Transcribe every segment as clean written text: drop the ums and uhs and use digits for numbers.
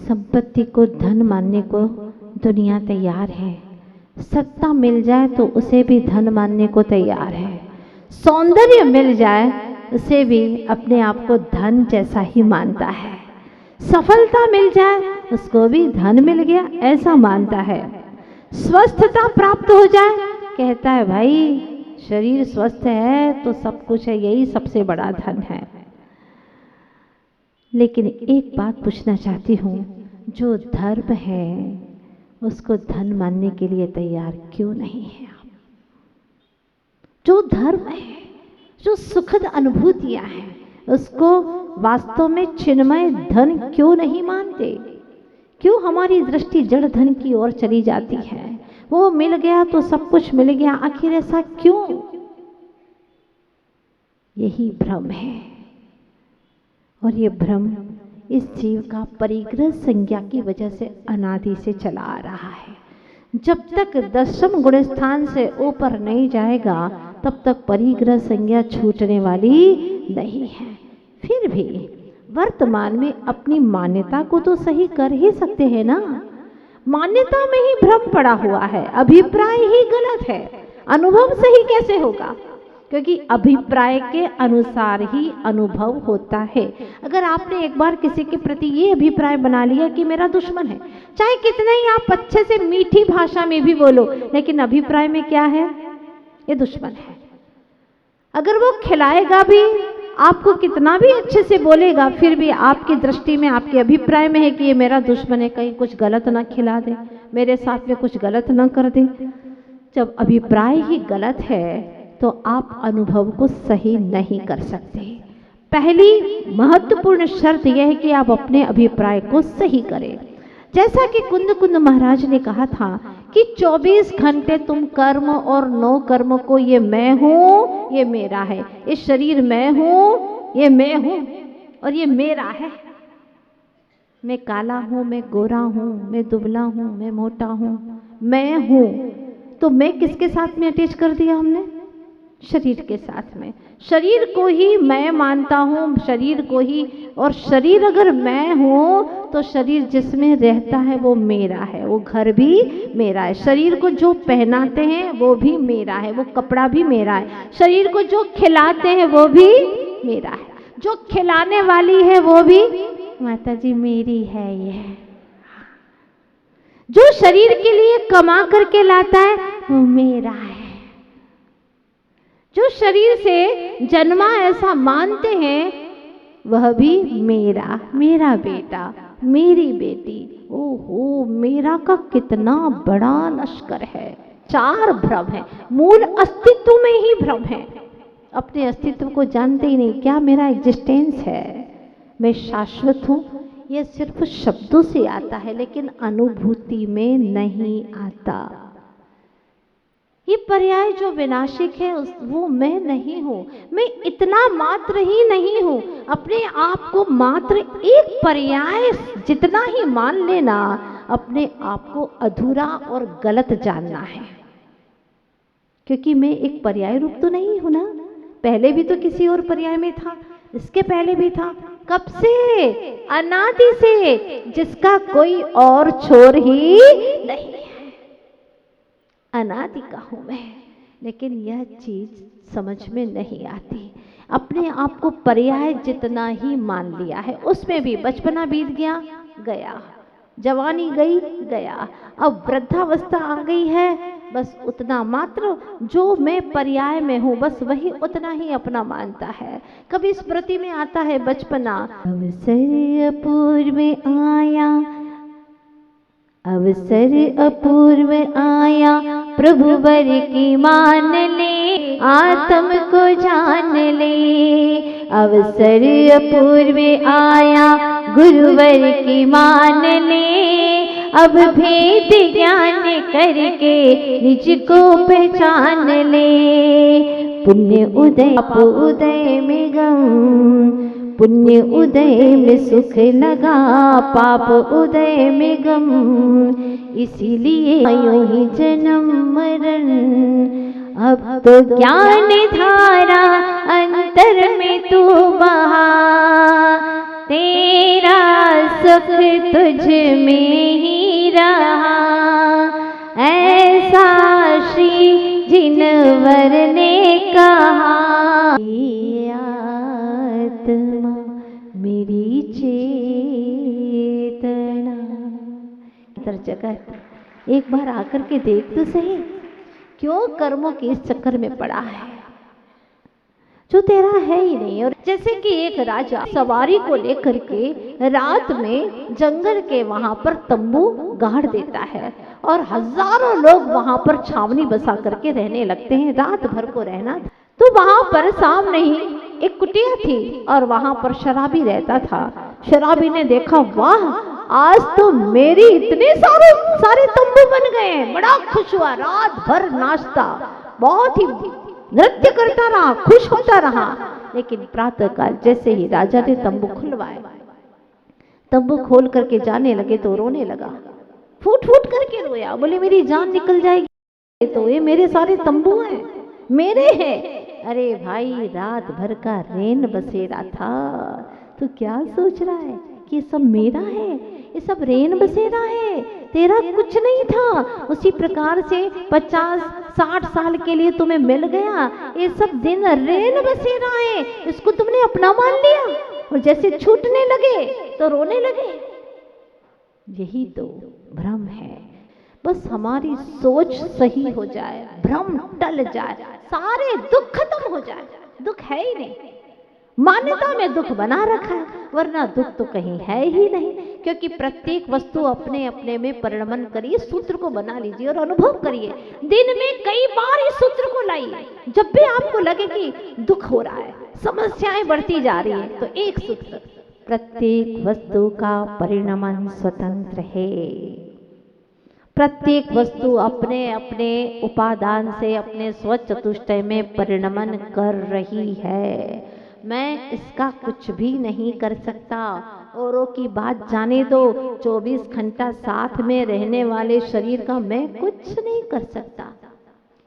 संपत्ति को धन मानने को दुनिया तैयार है, सत्ता मिल जाए तो उसे भी धन मानने को तैयार है, सौंदर्य मिल जाए उसे भी अपने आप को धन जैसा ही मानता है, सफलता मिल जाए उसको भी धन मिल गया ऐसा मानता है, स्वस्थता प्राप्त हो जाए कहता है भाई शरीर स्वस्थ है तो सब कुछ है, यही सबसे बड़ा धन है। लेकिन एक बात पूछना चाहती हूँ, जो धर्म है उसको धन मानने के लिए तैयार क्यों नहीं है आप? जो धर्म है, जो सुखद अनुभूतियां हैं, उसको वास्तव में चिन्मय धन क्यों नहीं मानते? क्यों हमारी दृष्टि जड़ धन की ओर चली जाती है? वो मिल गया तो सब कुछ मिल गया, आखिर ऐसा क्यों? यही भ्रम है, और ये भ्रम इस जीव का परिग्रह संज्ञा की वजह से अनादि से चला आ रहा है। जब तक 10वें गुण स्थान से ऊपर नहीं जाएगा तब तक परिग्रह संज्ञा छूटने वाली नहीं है। फिर भी वर्तमान में अपनी मान्यता को तो सही कर ही सकते हैं ना। मान्यता में ही भ्रम पड़ा हुआ है, अभिप्राय ही गलत है, अनुभव सही कैसे होगा? क्योंकि अभिप्राय के अनुसार ही अनुभव होता है। अगर आपने एक बार किसी के प्रति ये अभिप्राय बना लिया कि मेरा दुश्मन है, चाहे कितना ही आप अच्छे से मीठी भाषा में भी बोलो, लेकिन अभिप्राय में क्या है? ये दुश्मन है। अगर वो खिलाएगा भी, आपको कितना भी अच्छे से बोलेगा, फिर भी आपकी दृष्टि में, आपके अभिप्राय में है कि ये मेरा दुश्मन है, कहीं कुछ गलत ना खिला दे, मेरे साथ में कुछ गलत ना कर दे। जब अभिप्राय ही गलत है तो आप अनुभव को सही नहीं कर सकते। पहली महत्वपूर्ण शर्त यह है कि आप अपने अभिप्राय को सही करें। जैसा कि कुंद कुंद महाराज ने कहा था कि 24 घंटे तुम कर्म और नो कर्म को, ये मैं हूँ, ये मेरा है, ये शरीर मैं हूँ, ये मैं हूँ और ये मेरा है। मैं काला हूँ, मैं गोरा हूँ, मैं दुबला हूँ, मैं मोटा हूँ, मैं हूँ। तो मैं किसके साथ में अटैच कर दिया हमने? शरीर के साथ में। शरीर को ही मैं मानता हूँ, शरीर को ही, और शरीर अगर मैं हूँ तो शरीर जिसमें रहता है वो मेरा है, वो घर भी मेरा है, शरीर को जो पहनाते हैं वो भी मेरा है, वो कपड़ा भी मेरा है, शरीर को जो खिलाते हैं वो भी मेरा है, जो खिलाने वाली है वो भी माता जी मेरी है। ये जो शरीर के लिए कमा करके लाता है वो मेरा है। जो शरीर से जन्मा ऐसा मानते हैं वह भी मेरा, मेरा बेटा, मेरी बेटी। ओहो, मेरा का कितना बड़ा लश्कर है। 4 भ्रम है, मूल अस्तित्व में ही भ्रम है। अपने अस्तित्व को जानते ही नहीं, क्या मेरा एग्जिस्टेंस है, मैं शाश्वत हूँ, यह सिर्फ शब्दों से आता है लेकिन अनुभूति में नहीं आता। ये पर्याय जो विनाशिक है वो मैं नहीं हूँ, मैं इतना मात्र ही नहीं हूँ। अपने आप को मात्र एक पर्याय जितना ही मान लेना, अपने आप को अधूरा और गलत जानना है। क्योंकि मैं एक पर्याय रूप तो नहीं हूँ ना, पहले भी तो किसी और पर्याय में था, इसके पहले भी था। कब से? अनादि से, जिसका कोई और छोर ही नहीं है। अनादि का हूं मैं, लेकिन यह चीज समझ में नहीं आती। अपने आप को पर्याय जितना ही मान लिया है, उसमें भी बचपना बीत गया, गया, जवानी गई, गया, अब वृद्धावस्था आ गई है, बस उतना मात्र जो मैं पर्याय में हूँ बस वही उतना ही अपना मानता है। कभी स्मृति में आता है बचपना, अवसर अपूर्व आया, अवसर अपूर्व आया, प्रभु वर की मान ले, आत्म को जान ले। अवसर अपूर्व आया, गुरुवर की मान ले, अब भेद ज्ञान करके निज को पहचान ले। पुण्य उदय उदय में गम, पुण्य उदय में सुख लगा, पाप उदय में गम, इसीलिए आयो ही जन्म मरण। अब तो ज्ञान धारा अंतर में तू बहा, तेरा सुख तुझ में ही रहा, ऐसा श्री जिनवर ने कहा। ये आत्मा मेरी चेतना। इधर जगत एक बार आकर के देख तो सही, क्यों कर्मों के इस चक्कर में पड़ा है जो तेरा है ही नहीं। और जैसे कि एक राजा सवारी को लेकर के रात में जंगल के वहां पर तंबू गाड़ देता है और हजारों लोग वहां पर छावनी बसा करके रहने लगते हैं, रात भर को रहना। तो वहां पर सामने ही एक कुटिया थी और वहां पर शराबी रहता था। शराबी ने देखा, वाह आज तो मेरी इतने सारे तंबू बन गए, बड़ा खुश हुआ, रात भर नाचता, बहुत ही नृत्य करता रहा, खुश होता रहा। लेकिन प्रातःकाल जैसे ही राजा ने तंबू खुलवाए, तंबू खोल करके जाने लगे तो रोने लगा, फूट फूट करके रोया, बोले मेरी जान निकल जाएगी, तो ये मेरे सारे तंबू हैं, मेरे हैं। अरे भाई रात भर का रैन बसेरा था, तो क्या सोच रहा है कि सब मेरा है, ये सब रैन बसेरा है, तेरा कुछ नहीं था। उसी प्रकार से 50-60 साल के लिए तुम्हें मिल गया, ये सब दिन रैन बसेरा है, इसको तुमने अपना मान लिया और जैसे छूटने लगे तो रोने लगे। यही तो भ्रम है। बस हमारी सोच सही हो जाए, भ्रम टल जाए, सारे दुख खत्म हो जाए। दुख है ही नहीं, मान्यता में दुख बना रखा है, वरना दुख तो कहीं है ही नहीं। क्योंकि प्रत्येक वस्तु अपने अपने में परिणमन करिए, सूत्र को बना लीजिए और अनुभव करिए। दिन में कई बार इस सूत्र को लाइए। जब भी आपको लगे कि दुख हो रहा है, समस्याएं बढ़ती जा रही है, तो एक सूत्र, प्रत्येक वस्तु का परिणमन स्वतंत्र है। प्रत्येक वस्तु अपने अपने उपादान से अपने स्वचतुष्टय में परिणमन कर रही है। मैं इसका कुछ भी नहीं कर सकता। औरों की बात जाने दो, 24 घंटा साथ में रहने वाले शरीर का मैं कुछ नहीं कर सकता,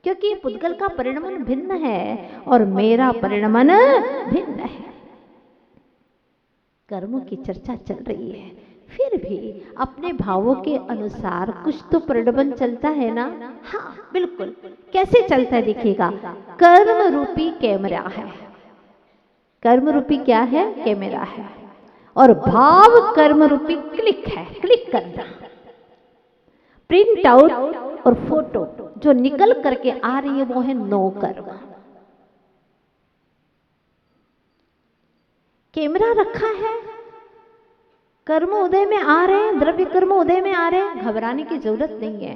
क्योंकि पुद्गल का परिणमन भिन्न है और मेरा परिणमन भिन्न है। कर्मों की चर्चा चल रही है, फिर भी अपने भावों के अनुसार कुछ तो परिणमन चलता है ना। हाँ बिल्कुल, कैसे चलता है देखिएगा। कर्म रूपी कैमरा है, कर्म रूपी क्या है, कैमरा है, और भाव कर्म रूपी क्लिक है, क्लिक करना। प्रिंट आउट और फोटो जो निकल करके आ रही है वो है नो कर्म। कैमरा रखा है, कर्म उदय में आ रहे हैं, द्रव्य कर्म उदय में आ रहे हैं, घबराने की जरूरत नहीं है।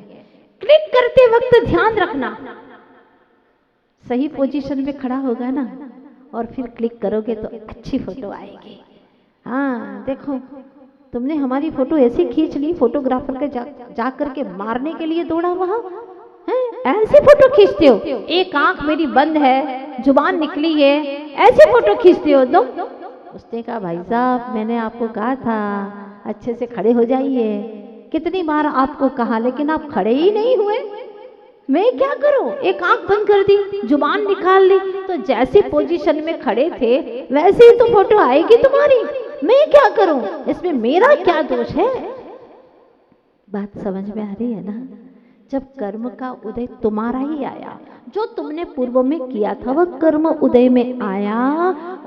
क्लिक करते वक्त ध्यान रखना, सही पोजीशन में खड़ा होगा ना, और फिर क्लिक करोगे तो अच्छी फोटो आएगी। हाँ देखो, तुमने हमारी फोटो ऐसे खींच ली, फोटोग्राफर के जा करके मारने के लिए दौड़ा वहां, ऐसे फोटो खींचते हो, एक आंख मेरी बंद है, जुबान निकली है, ऐसे फोटो खींचते हो तुम। उसने कहा भाई साहब मैंने आपको कहा था अच्छे से खड़े हो जाइए, कितनी बार आपको कहा, लेकिन आप खड़े ही नहीं हुए। मैं क्या करूं, एक आंख बंद कर दी, जुबान निकाल ली, तो जैसी पोजीशन में खड़े थे वैसे ही तो फोटो आएगी तुम्हारी। मैं क्या करूं, इसमें मेरा क्या दोष है। बात समझ में आ रही है ना। जब कर्म का उदय तुम्हारा ही आया, जो तुमने पूर्व में किया था वह कर्म उदय में आया,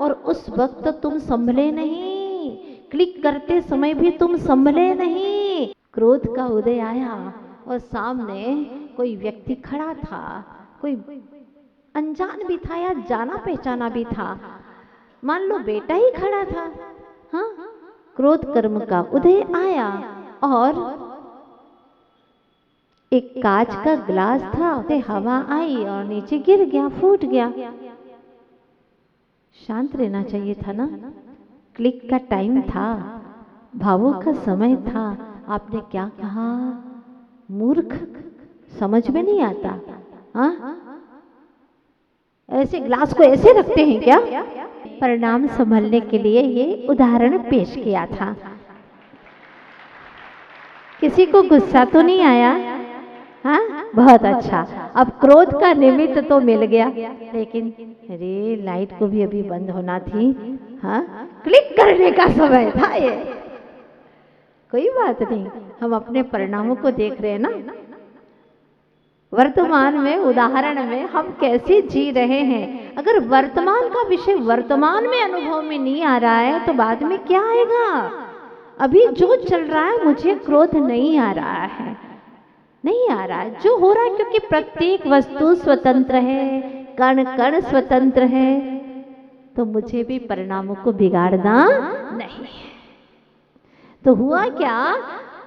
और उस वक्त तुम संभले नहीं, क्लिक करते समय भी तुम संभले नहीं। क्रोध का उदय आया और सामने कोई व्यक्ति खड़ा था, कोई अनजान भी था या जाना पहचाना भी था, मान लो बेटा ही खड़ा था। हाँ, क्रोध कर्म का उदय आया और एक कांच का ग्लास था, उसे हवा आई और नीचे गिर गया, फूट गया। शांत रहना चाहिए था ना, क्लिक का टाइम था, भावों का समय था। आपने क्या कहा, मूर्ख, समझ में नहीं आता। हाँ, ऐसे ग्लास को ऐसे रखते हैं क्या। परिणाम संभलने के लिए ये उदाहरण पेश किया था। किसी को गुस्सा तो नहीं आया। हाँ, बहुत अच्छा। अब क्रोध का निमित्त तो मिल गया, लेकिन अरे लाइट को भी अभी बंद होना थी। हाँ, क्लिक करने का समय था ये। कोई बात नहीं, हम अपने परिणामों को देख रहे हैं ना, वर्तमान में, उदाहरण में हम कैसे जी रहे हैं। अगर वर्तमान का विषय वर्तमान में अनुभव में नहीं आ रहा है तो बाद में क्या आएगा। अभी जो चल रहा है मुझे क्रोध नहीं आ रहा है, नहीं आ रहा है जो हो रहा है, क्योंकि प्रत्येक वस्तु स्वतंत्र है, कण कण स्वतंत्र है, तो मुझे भी परिणामों को बिगाड़ना नहीं है। तो हुआ क्या,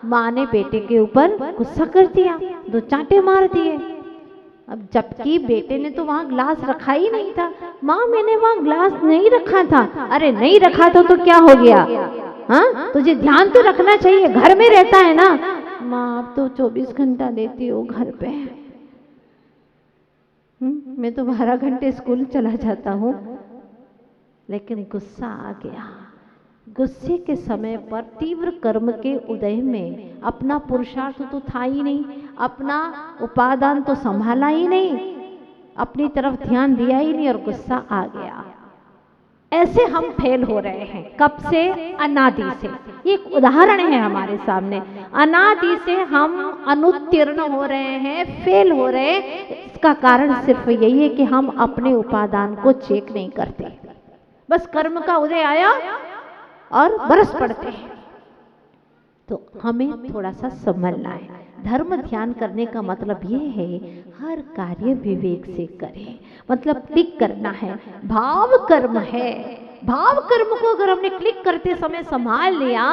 माँ ने बेटे के ऊपर गुस्सा कर दिया, 2 चांटे मार दिए। अब जबकि बेटे ने तो वहां ग्लास रखा ही नहीं था। माँ मैंने वहां ग्लास नहीं रखा था। अरे नहीं रखा था तो क्या हो गया, हाँ तुझे ध्यान तो रखना चाहिए, घर में रहता है ना। माँ आप तो 24 घंटा देती हो घर पे, मैं तो 12 घंटे स्कूल चला जाता हूँ। लेकिन गुस्सा आ गया। गुस्से के समय पर तीव्र कर्म के उदय में अपना पुरुषार्थ तो था ही नहीं, अपना उपादान तो संभाला ही नहीं, अपनी तरफ ध्यान दिया ही नहीं और गुस्सा आ गया। ऐसे हम फेल हो रहे हैं। कब से? अनादि से। ये एक उदाहरण है हमारे सामने। अनादि से हम अनुत्तीर्ण हो रहे हैं, फेल हो रहे हैं। इसका कारण सिर्फ यही है कि हम अपने उपादान को चेक नहीं करते। बस कर्म का उदय आया और बरस पड़ते हैं। तो हमें थोड़ा सा संभलना है। धर्म ध्यान करने का मतलब ये है हर कार्य विवेक से करें, मतलब क्लिक करना है। भाव कर्म है, भाव कर्म को अगर हमने क्लिक करते समय संभाल लिया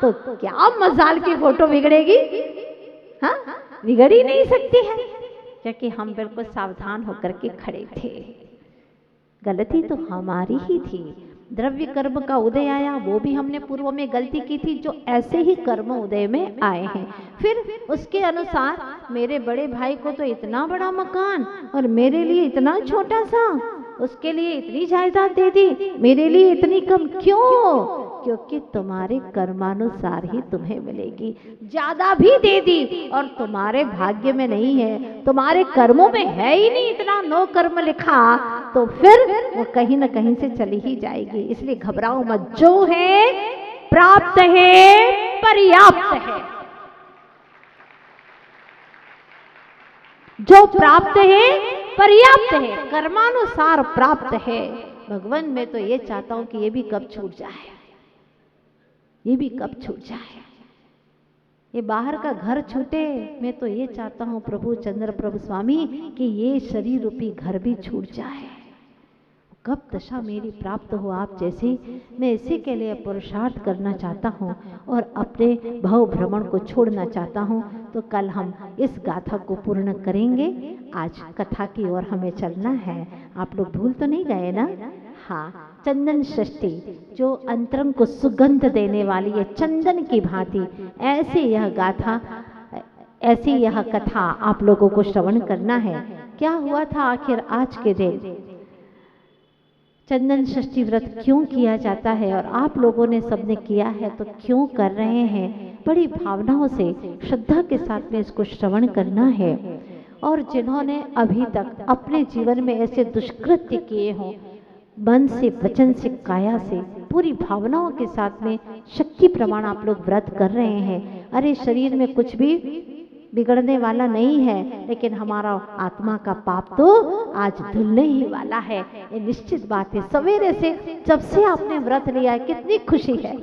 तो क्या मजाल की फोटो बिगड़ेगी? हाँ, बिगड़ ही नहीं सकती है, क्योंकि हम बिल्कुल सावधान होकर के खड़े थे। गलती तो हमारी ही थी। द्रव्य कर्म का उदय आया, वो भी हमने पूर्व में गलती की थी, जो ऐसे ही कर्म उदय में आए हैं। फिर उसके अनुसार मेरे बड़े भाई को तो इतना बड़ा मकान और मेरे लिए इतना छोटा सा, उसके लिए इतनी जायदाद दे दी, मेरे लिए इतनी कम। क्यों? क्योंकि तुम्हारे कर्मानुसार ही तुम्हें मिलेगी। ज्यादा भी दे दी और तुम्हारे भाग्य में नहीं है, तुम्हारे कर्मों में है ही नहीं इतना नो कर्म लिखा, तो फिर वो कहीं ना कहीं से चली ही जाएगी। इसलिए घबराओ मत, जो है प्राप्त है, पर्याप्त है। जो प्राप्त है पर्याप्त है, कर्मानुसार प्राप्त है। भगवान मैं तो ये चाहता हूं कि ये भी कब छूट जाए, ये भी कब छूट जाए, ये बाहर का घर छूटे। मैं तो ये चाहता हूँ प्रभु चंद्र प्रभु स्वामी कि ये शरीर रूपी घर भी छूट जाए। कब दशा मेरी प्राप्त हो आप जैसी, मैं इसी के लिए पुरुषार्थ करना चाहता हूँ और अपने भव भ्रमण को छोड़ना चाहता हूँ। तो कल हम इस गाथा को पूर्ण करेंगे। आज कथा की ओर हमें चलना है। आप लोग भूल तो नहीं गए ना? हाँ, चंदन षष्ठी जो अंतरंग को सुगंध देने वाली है, चंदन की भांति ऐसे यह गाथा, ऐसी यह कथा आप लोगों को श्रवण करना है। क्या हुआ था आखिर आज के दिन? चंदन षष्ठी व्रत क्यों किया जाता है और आप लोगों ने सबने किया है तो क्यों कर रहे हैं? बड़ी भावनाओं से, श्रद्धा के साथ में इसको श्रवण करना है। और जिन्होंने अभी तक अपने जीवन में ऐसे दुष्कृत्य किए हों, मन से, वचन से, काया से, पूरी भावनाओं के साथ में शक्ति प्रमाण आप लोग व्रत कर रहे हैं। अरे शरीर में कुछ भी बिगड़ने वाला नहीं है, लेकिन हमारा आत्मा का पाप तो आज धुलने ही वाला है, ये निश्चित बात है। सवेरे से जब से आपने व्रत लिया है कितनी खुशी है,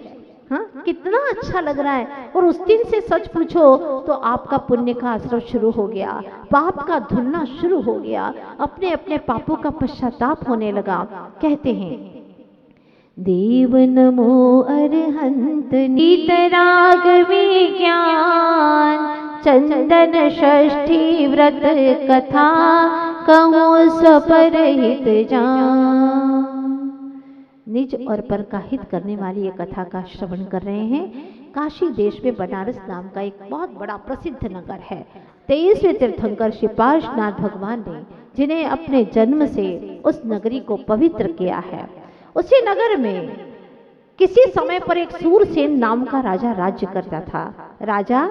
हाँ कितना अच्छा लग रहा है। और उस दिन से सच पूछो तो आपका पुण्य का आश्रव शुरू हो गया, पाप का धुलना शुरू हो गया, अपने अपने पापों का पश्चाताप होने लगा। कहते हैं देव नमो अरहंत नीत राग विज्ञान, चंदन षष्ठी व्रत कथा कहूँ स्वपर हित जान। निज और पर का हित करने वाली ये कथा का श्रवण कर रहे हैं। काशी देश में बनारस नाम का एक बहुत बड़ा प्रसिद्ध नगर है। 23वें तीर्थंकर श्री पार्श्वनाथ भगवान ने, जिन्हें अपने जन्म से उस नगरी को पवित्र किया है, उसी नगर में किसी समय पर एक सूरसेन नाम का राजा राज्य करता था। राजा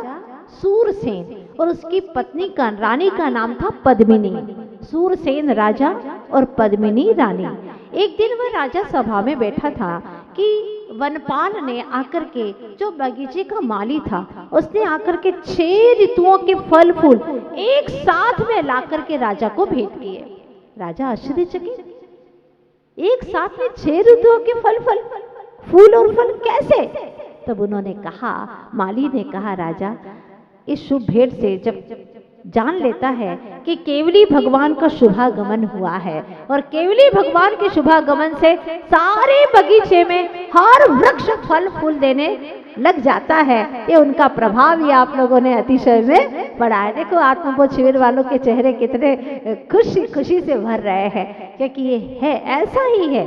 सूरसेन और उसकी पत्नी का, रानी का नाम था पद्मिनी। सूरसेन राजा और पद्मिनी रानी। एक दिन वह राजा सभा में बैठा था कि वनपाल ने आकर के, जो बगीचे का माली था, उसने आकर के 6 ऋतुओं के फल फूल एक साथ में लाकर के राजा को भेंट किए। राजा आश्चर्यचकित, एक साथ में 6 ऋतुओं के फूल और फल कैसे? तब उन्होंने कहा, माली ने कहा, राजा इस शुभ भेंट से जब जान लेता है कि केवली भगवान का शुभागमन हुआ है, और केवली भगवान के शुभागमन से सारे बगीचे में हर वृक्ष फल फूल देने लग जाता है। ये उनका प्रभाव ही आप लोगों ने अतिशय में पड़ा है। देखो आत्मबोध शिविर वालों के चेहरे कितने खुशी खुशी से भर रहे हैं, क्योंकि ये है, ऐसा ही है।